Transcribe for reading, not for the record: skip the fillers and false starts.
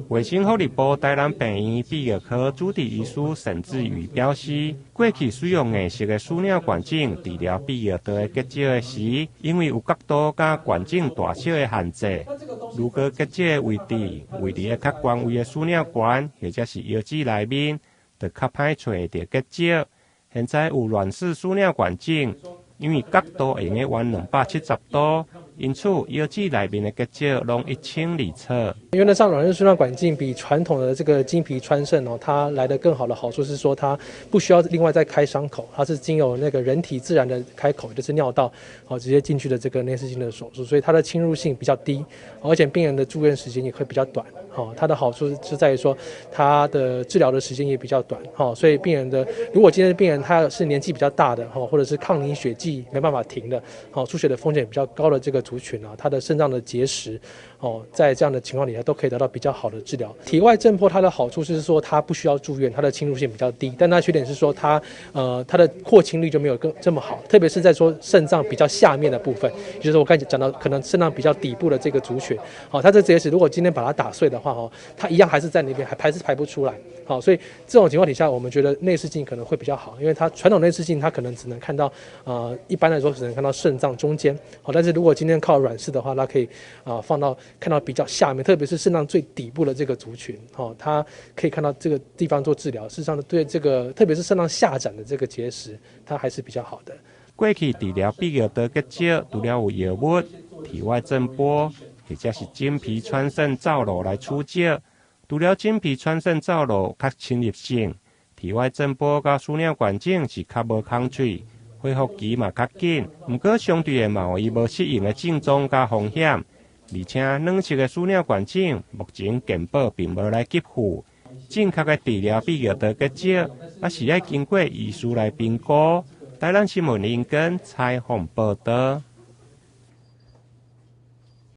卫生福利部台南病院泌尿科主治医师陈志宇表示，过去使用硬式的输尿管镜治疗泌尿道的结石的时，因为有角度甲管镜大小的限制，如果结石的位置位伫个较悬位的输尿管，或者是腰子内面，就较歹找到结石。现在有软式输尿管镜，因为角度会用个弯270度。因此，腰子内面的结石拢一清二楚。原则上，软式输尿管镜比传统的这个经皮穿肾它来的更好的好处是说，它不需要另外再开伤口，它是经由那个人体自然的开口，就是尿道，直接进去的这个内视镜的手术，所以它的侵入性比较低，而且病人的住院时间也会比较短。它的好处是在于说，它的治疗的时间也比较短。所以病人的，如果今天的病人他是年纪比较大的，或者是抗凝血剂没办法停的，出血的风险比较高的这个族群他的肾脏的结石，在这样的情况底下都可以得到比较好的治疗。体外震波它的好处是说它不需要住院，它的侵入性比较低，但它缺点是说它的扩清率就没有这么好，特别是在说肾脏比较下面的部分，也就是我刚才讲到可能肾脏比较底部的这个族群，它这结石如果今天把它打碎的话，它一样还是在那边，还是排不出来。所以这种情况底下，我们觉得内视镜可能会比较好，因为它传统内视镜它可能只能看到一般来说只能看到肾脏中间，但是如果今天靠软式的话，它可以看到比较下面，特别是肾脏最底部的这个族群，它可以看到这个地方做治疗。事实上，对这个特别是肾脏下展的这个结石，它还是比较好的。过去治疗泌尿道结石，除了有药物、体外震波，或者是经皮穿肾造瘘来处置。除了经皮穿肾造瘘较侵入性，体外震波甲输尿管镜是较无空喙，恢复期嘛较紧。不过相对的嘛有伊无适应的症状甲风险，而且软式的输尿管镜目前健保并无来给付。正确的治疗泌尿道结石，也是要经过医师来评估。台南新闻林根采访报道。